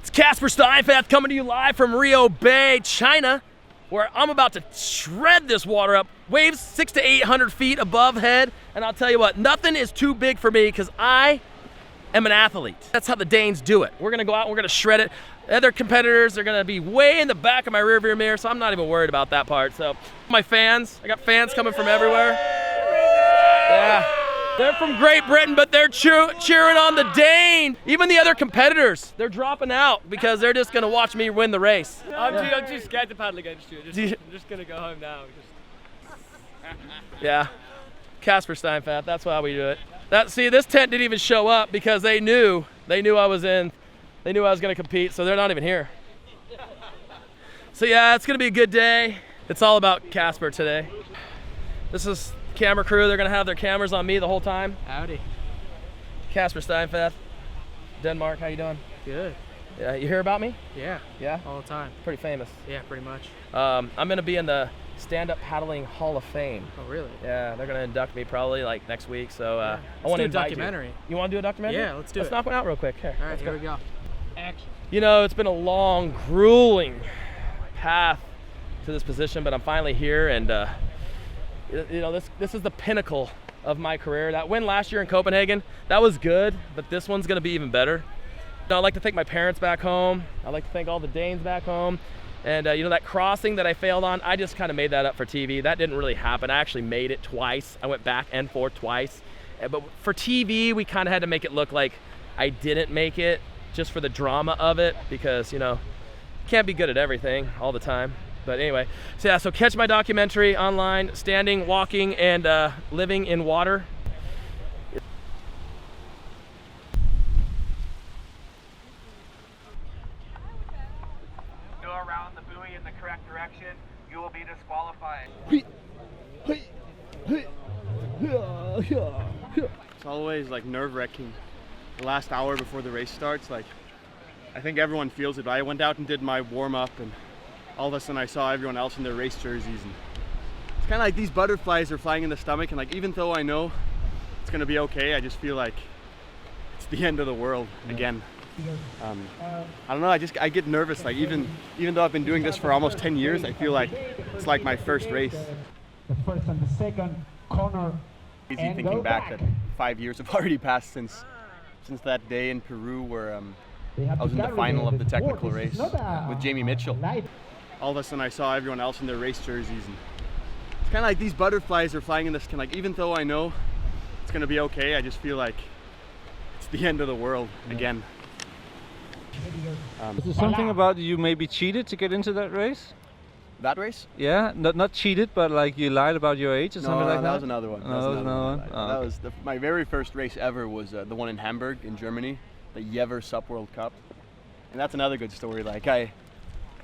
It's Casper Steinfath coming to you live from Rio Bay, China, where I'm about to shred this water up. Waves 600 to 800 feet above head, and I'll tell you what, nothing is too big for me because I am an athlete. That's how the Danes do it. We're gonna go out and we're gonna shred it. Other competitors are gonna be way in the back of my rearview mirror, so I'm not even worried about that part. So my fans, I got fans coming from everywhere. Yeah. They're from Great Britain, but they're cheering on the Dane. Even the other competitors, they're dropping out because they're just gonna watch me win the race. I'm too scared to paddle against you. I'm just gonna go home now. Yeah, Casper Steinfath, that's why we do it. See, this tent didn't even show up because they knew I was gonna compete, so they're not even here. So yeah, it's gonna be a good day. It's all about Casper today. This is camera crew. They're gonna have their cameras on me the whole time. Howdy. Casper Steinfath, Denmark, how you doing? Good. Yeah, you hear about me? Yeah. Yeah? All the time. Pretty famous. Yeah, pretty much. I'm gonna be in the Stand-Up Paddling Hall of Fame. Oh, really? Yeah, they're gonna induct me probably like next week, so Yeah. I want to do a invite documentary. You wanna do a documentary? Yeah, let's do it. Let's knock one out real quick. Here, All right, here we go. Action. You know, it's been a long, grueling path to this position, but I'm finally here, and you know, this is the pinnacle of my career. That win last year in Copenhagen, that was good, but this one's gonna be even better. I'd like to thank my parents back home. I'd like to thank all the Danes back home. And you know, that crossing that I failed on, I just kind of made that up for TV. That didn't really happen. I actually made it twice. I went back and forth twice. But for TV, we kind of had to make it look like I didn't make it, just for the drama of it, because, you know, can't be good at everything all the time. But anyway, so yeah, so catch my documentary online, Standing, Walking, and Living in Water. Go around the buoy in the correct direction, you will be disqualified. It's always like nerve-wracking the last hour before the race starts. Like, I think everyone feels it, but I went out and did my warm-up, and all of a sudden I saw everyone else in their race jerseys, and it's kind of like these butterflies are flying in the stomach, and like, even though I know it's gonna be okay, I just feel like it's the end of the world again. I don't know, I get nervous. Like, even though I've been doing this for almost 10 years, I feel like it's like my first race. The first and the second corner. Easy thinking back that 5 years have already passed since that day in Peru where I was in the final of the technical race with Jamie Mitchell. All of a sudden I saw everyone else in their race jerseys, and it's kind of like these butterflies are flying in this, like, even though I know it's gonna be okay, I just feel like it's the end of the world again. Is there something about you maybe cheated to get into that race? That race? Yeah, not cheated, but like you lied about your age or something like that? That was another one. Oh, that was another one. Oh. That was my very first race ever was the one in Hamburg in Germany, the Jever Sup World Cup, and that's another good story. Like,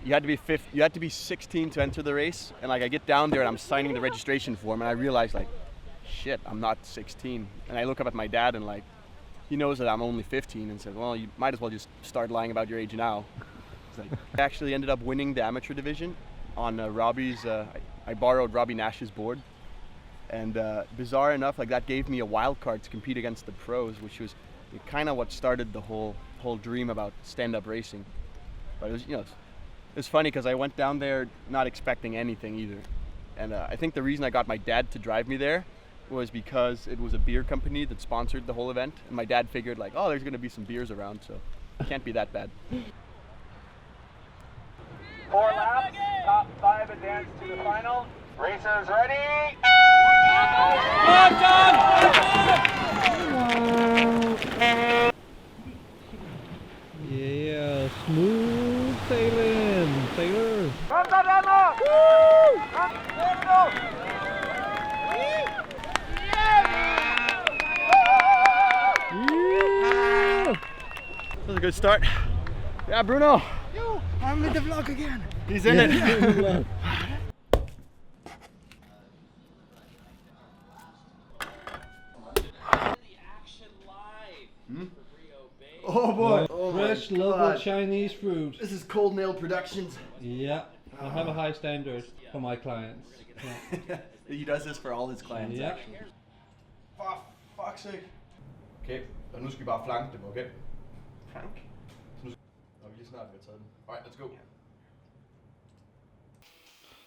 you had to be 16 to enter the race, and like I get down there and I'm signing the registration form, and I realize, like, shit, I'm not 16, and I look up at my dad and like, he knows that I'm only 15, and said, well, you might as well just start lying about your age now. It's like, I actually ended up winning the amateur division on Robbie's, I borrowed Robbie Nash's board, and bizarre enough, like, that gave me a wild card to compete against the pros, which was kind of what started the whole dream about stand-up racing. But it was, you know, it's funny because I went down there not expecting anything either, and I think the reason I got my dad to drive me there was because it was a beer company that sponsored the whole event, and my dad figured, like, oh, there's gonna be some beers around, so it can't be that bad. 4 laps, top 5 advance to the final. Racers ready? Yeah, smooth sailing, sailor. That was a good start. Yeah, Bruno. Yo, I'm in the vlog again. He's in it. The action live. Oh boy. Fresh local Chinese fruit. This is Cold Nail Productions. Yeah, I have a high standard for my clients. Yeah. He does this for all his clients, Yeah. actually. For fuck's sake. Okay, og nu skal vi bare flanke dem, okay? Flank? Og vi not good, son. All right, let's go.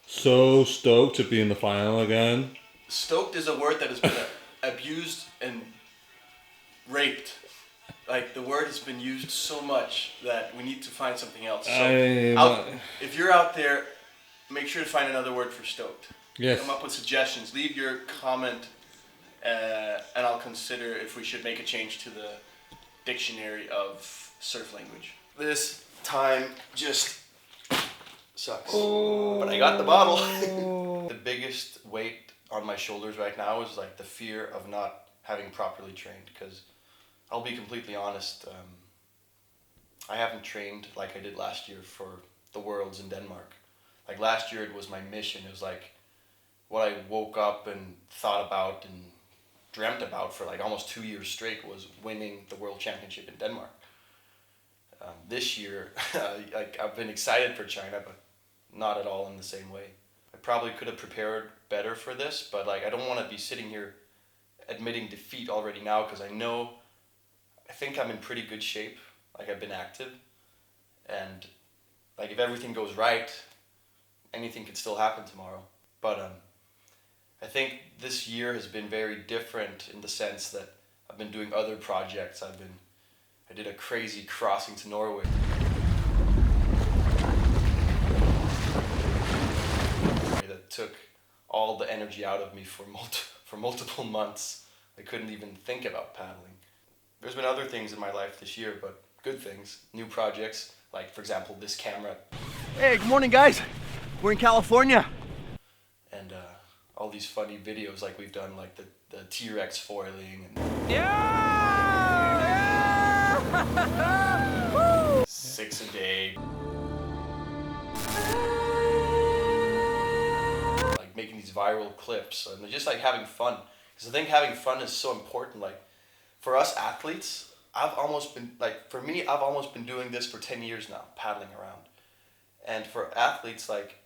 So stoked to be in the final again. Stoked is a word that has been abused and raped. Like, the word has been used so much that we need to find something else. So, if you're out there, make sure to find another word for stoked. Yes. Come up with suggestions. Leave your comment, and I'll consider if we should make a change to the dictionary of surf language. This time just sucks. But I got the bottle. The biggest weight on my shoulders right now is like the fear of not having properly trained, because I'll be completely honest, I haven't trained like I did last year for the Worlds in Denmark. Like last year it was my mission. It was like what I woke up and thought about and dreamt about for like almost 2 years straight was winning the World Championship in Denmark. This year, I've been excited for China, but not at all in the same way. I probably could have prepared better for this, but like I don't want to be sitting here admitting defeat already now, because I think I'm in pretty good shape. Like, I've been active, and like if everything goes right, anything could still happen tomorrow. But I think this year has been very different in the sense that I've been doing other projects. I did a crazy crossing to Norway. That took all the energy out of me for multiple months. I couldn't even think about paddling. There's been other things in my life this year, but good things, new projects, like for example this camera. Hey, good morning guys. We're in California. And all these funny videos like we've done, like the T-Rex foiling and yeah! 6 a day. Like making these viral clips and just like having fun. Because I think having fun is so important. Like for us athletes, I've almost been doing this for 10 years now, paddling around. And for athletes, like,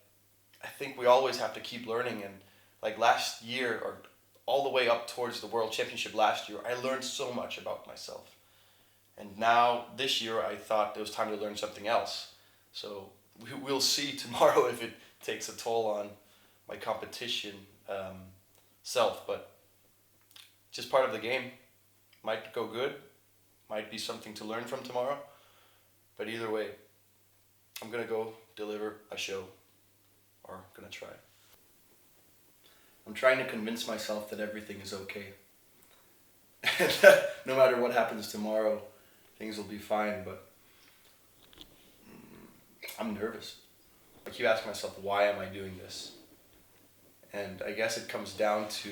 I think we always have to keep learning. And like last year, or all the way up towards the World Championship last year, I learned so much about myself. And now, this year, I thought it was time to learn something else. So we'll see tomorrow if it takes a toll on my competition self, but just part of the game. Might go good, might be something to learn from tomorrow, but either way, I'm gonna go deliver a show, or gonna try. I'm trying to convince myself that everything is okay. And no matter what happens tomorrow, things will be fine, but I'm nervous. I keep asking myself, why am I doing this? And I guess it comes down to,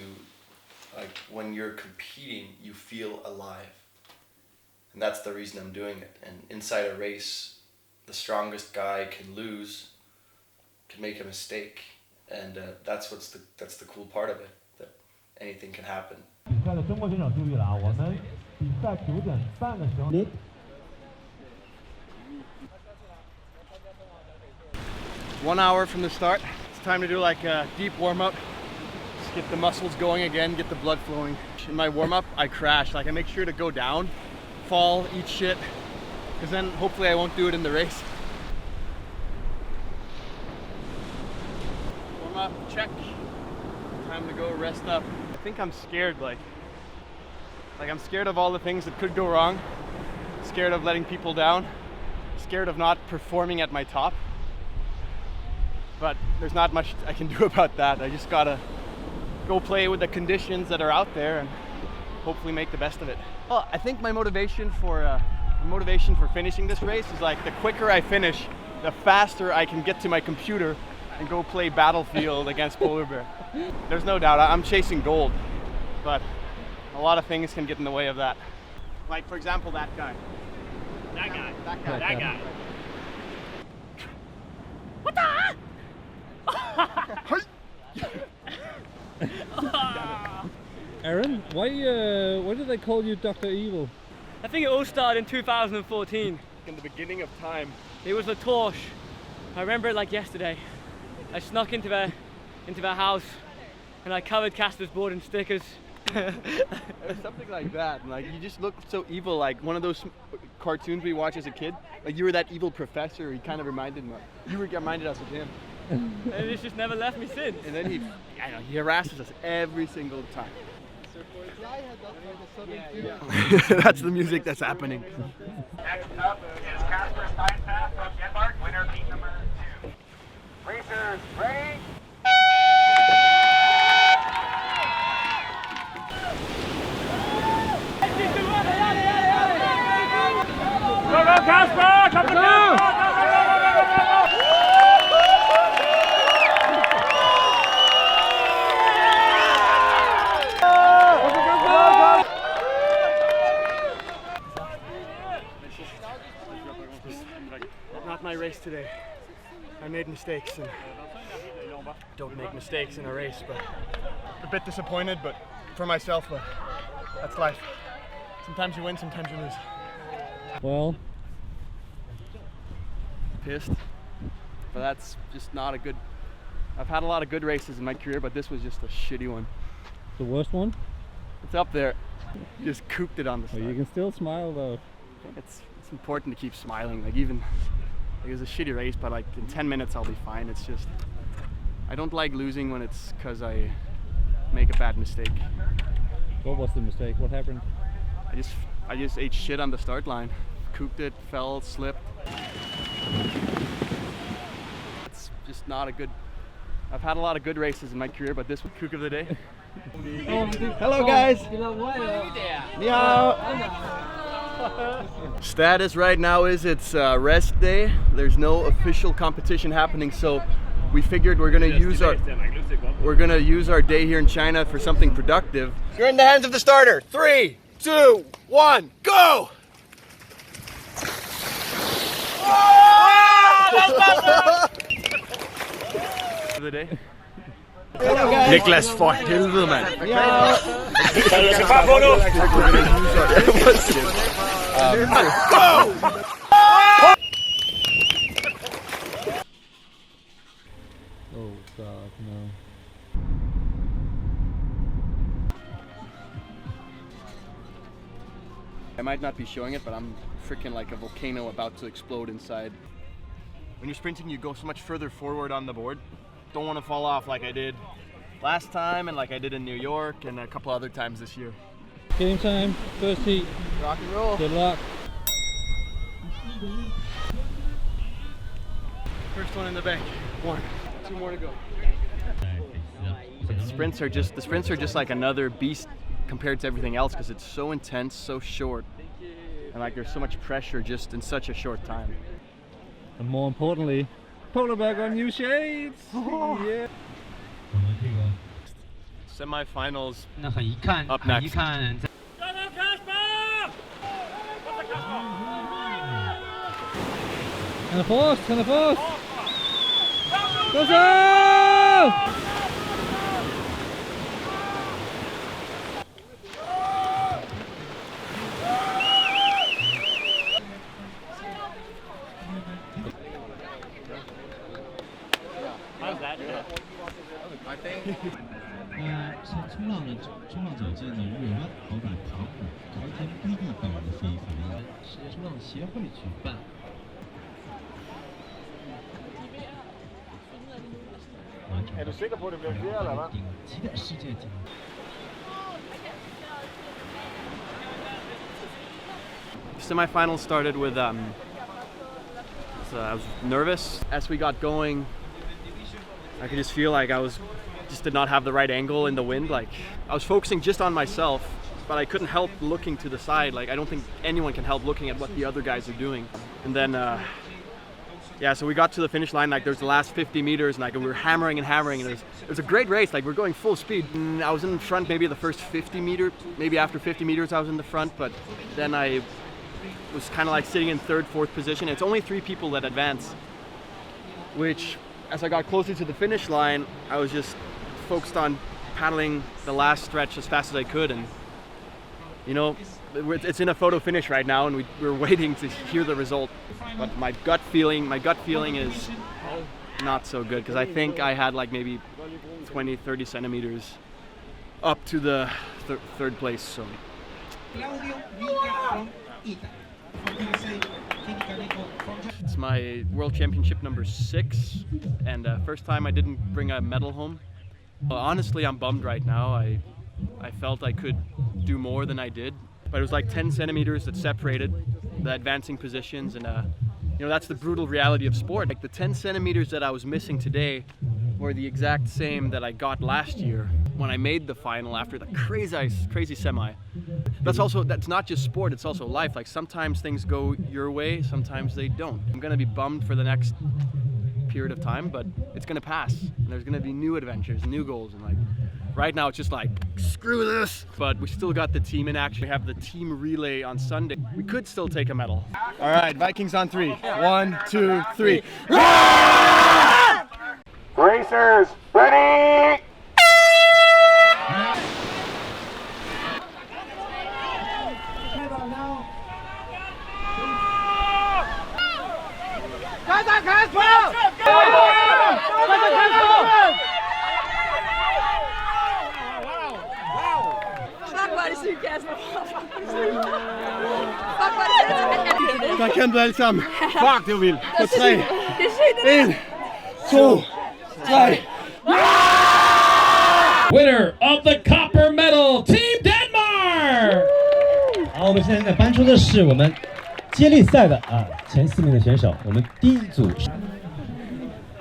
like, when you're competing, you feel alive. And that's the reason I'm doing it. And inside a race, the strongest guy can lose, can make a mistake. And that's the cool part of it, that anything can happen. 比赛的中国选手注意了啊，我们比赛9点半的时候。 1 hour from the start. It's time to do like a deep warm-up. Just get the muscles going again, get the blood flowing. In my warm-up, I crash. Like, I make sure to go down, fall, eat shit, because then hopefully I won't do it in the race. Warm-up, check. Time to go rest up. I think I'm scared, like I'm scared of all the things that could go wrong. Scared of letting people down. Scared of not performing at my top. But there's not much I can do about that. I just gotta go play with the conditions that are out there and hopefully make the best of it. Well, I think my motivation for finishing this race is like the quicker I finish, the faster I can get to my computer and go play Battlefield against Polar Bear. There's no doubt I'm chasing gold, but a lot of things can get in the way of that. Like, for example, that guy. That guy. What the? Aaron, why do they call you Dr. Evil? I think it all started in 2014. In the beginning of time. It was a torch. I remember it like yesterday. I snuck into their house and I covered Casper's board in stickers. Something like that. And, like, you just look so evil, like one of those cartoons we watched as a kid. Like you were that evil professor. He kind of reminded me. You reminded us of him. And he's just never left me since. And then he harasses us every single time. That's the music that's happening. Next up is Casper Steinfath from Denmark, winner heat number 2. Racers, ready? Go, go, Casper! Come to go! Not my race today. I made mistakes, and don't make mistakes in a race, but a bit disappointed, but for myself, but that's life. Sometimes you win, sometimes you lose. Well, Pissed, but that's just not a good. I've had a lot of good races in my career, but this was just a shitty one. the worst one? It's up there. Just cooped it on the Oh, start. you can still smile though. It's important to keep smiling. Like even it was a shitty race, but like in 10 minutes I'll be fine. It's just I don't like losing when it's because I make a bad mistake. What was the mistake? What happened? I just ate shit on the start line. Cooped it, fell, slipped. It's just not a good. I've had a lot of good races in my career, but this was kook of the day. Hello guys. Status right now is it's rest day. There's no official competition happening, so we figured we're gonna use our day here in China for something productive. You're in the hands of the starter. 3, 2, 1, go! The day. Hello guys. Niklas, for helvede, mand. Go! Oh God, no. I might not be showing it, but I'm freaking like a volcano about to explode inside. When you're sprinting, you go so much further forward on the board. Don't want to fall off like I did last time and like I did in New York and a couple other times this year. Game time, first heat. Rock and roll. Good luck. First one in the bank. 1, 2 more to go. But the sprints are just like another beast compared to everything else because it's so intense, so short, and like there's so much pressure just in such a short time. And more importantly, polar bear got new shades. Yeah. Semifinals 那很遗憾， up 很遗 next. 憾。 And the force, and the force. Go so! How's that? I think. 像冲浪的冲浪者界呢，瑞湾好比爬虎朝天规地搞的非凡，世界冲浪协会举办。Er du sikker på, at det bliver flere, eller hvad? 顶级的世界奖。 Semifinals started with I was nervous as we got going. I could just feel like I did not have the right angle in the wind. Like I was focusing just on myself, but I couldn't help looking to the side. Like I don't think anyone can help looking at what the other guys are doing. And then yeah, so we got to the finish line. Like there's the last 50 meters, and like we were hammering and hammering, and it was a great race. Like we're going full speed. And I was in front maybe the first 50 meters, maybe after 50 meters I was in the front, but then I was kind of like sitting in 3rd, 4th position. It's only 3 people that advance, which as I got closer to the finish line, I was just focused on paddling the last stretch as fast as I could. And you know, it's in a photo finish right now, and we're waiting to hear the result. But my gut feeling is not so good, because I think I had like maybe 20, 30 centimeters up to the third place. So. It's my World Championship number 6, and first time I didn't bring a medal home. Honestly, I'm bummed right now. I felt I could do more than I did, but it was like 10 centimeters that separated the advancing positions, and you know, that's the brutal reality of sport. Like the 10 centimeters that I was missing today were the exact same that I got last year when I made the final after the crazy semi. That's not just sport, it's also life. Like sometimes things go your way, sometimes they don't. I'm gonna be bummed for the next period of time, but it's gonna pass. And there's gonna be new adventures, new goals, and like right now it's just like, screw this. But we still got the team in action. We have the team relay on Sunday. We could still take a medal. All right, Vikings on 3. 1, 2, 3. Racers, ready! Casper. Da kæmper du alle sammen. Fuck, det var vildt. På 3. 1, 2, 3. Winner of the copper medal, Team Denmark! 好，我们现在颁出的是我们接力赛的前4名的选手。我们第一组。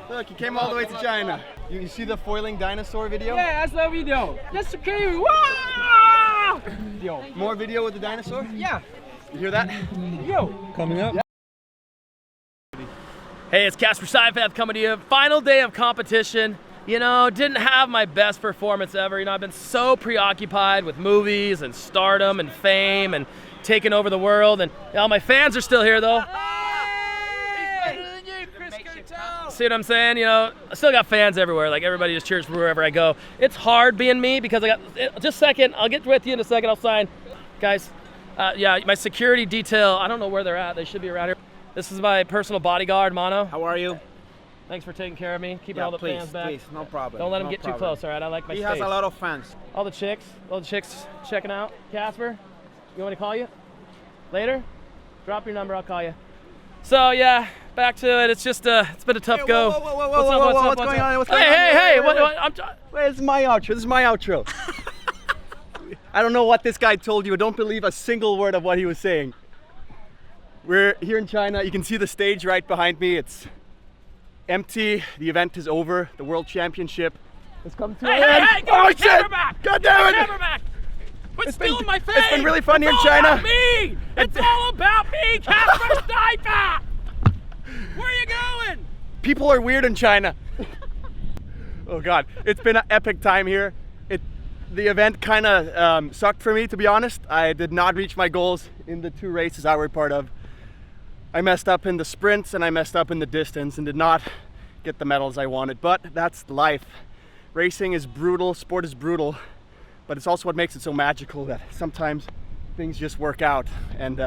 Look, he came all the way to China. You see the foiling dinosaur video? Yeah, that's the video. That's okay. Wow! More video with the dinosaur? Yeah. You hear that? Yo. Coming up. Hey, it's Casper Steinfath coming to you. Final day of competition. You know, didn't have my best performance ever. You know, I've been so preoccupied with movies and stardom and fame and taking over the world. And you know, my fans are still here though. See what I'm saying? You know, I still got fans everywhere. Like everybody just cheers for wherever I go. It's hard being me because I got, just a second, I'll get with you in a second, I'll sign. Guys, yeah, my security detail, I don't know where they're at. They should be around here. This is my personal bodyguard, Mono. How are you? Thanks for taking care of me, keeping all the fans back. Please, no problem. Don't let them get too close, all right? I like my space. He has a lot of fans. All the chicks checking out. Casper, you want me to call you? Later? Drop your number, I'll call you. So yeah, back to it. It's just it's been a tough go. What's going on? Hey! Wait, this is my outro. This is my outro. I don't know what this guy told you. Don't believe a single word of what he was saying. We're here in China. You can see the stage right behind me. It's empty. The event is over. The World Championship has come to an end. Hey! Oh shit! God damn it! Quit It's stealing been- my fame! it's been really fun here in It's China. all about me! It's all about me, Casper Steinfath! Where are you going? People are weird in China. Oh God, it's been an epic time here. The event kind of sucked for me, to be honest. I did not reach my goals in the 2 races I were part of. I messed up in the sprints and I messed up in the distance and did not get the medals I wanted, but that's life. Racing is brutal, sport is brutal, but it's also what makes it so magical that sometimes things just work out. And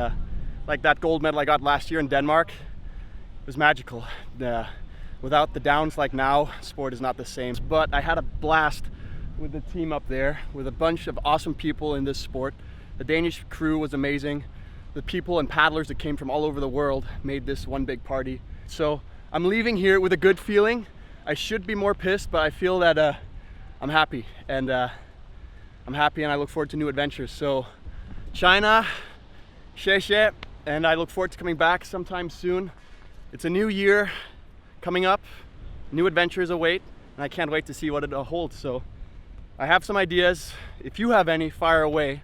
like that gold medal I got last year in Denmark, it was magical. Without the downs like now, sport is not the same. But I had a blast with the team up there, with a bunch of awesome people in this sport. The Danish crew was amazing. The people and paddlers that came from all over the world made this one big party. So I'm leaving here with a good feeling. I should be more pissed, but I feel that I'm happy. And I'm happy and I look forward to new adventures. So China, xie, and I look forward to coming back sometime soon. It's a new year coming up, new adventures await, and I can't wait to see what it holds. So I have some ideas. If you have any, fire away,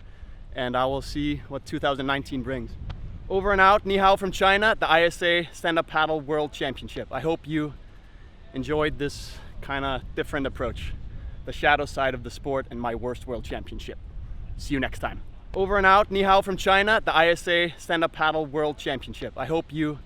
and I will see what 2019 brings. Over and out, ni hao from China, the ISA Stand-Up Paddle World Championship. I hope you enjoyed this kind of different approach, the shadow side of the sport and my worst world championship. See you next time. Over and out, ni hao from China, the ISA Stand-Up Paddle World Championship. I hope you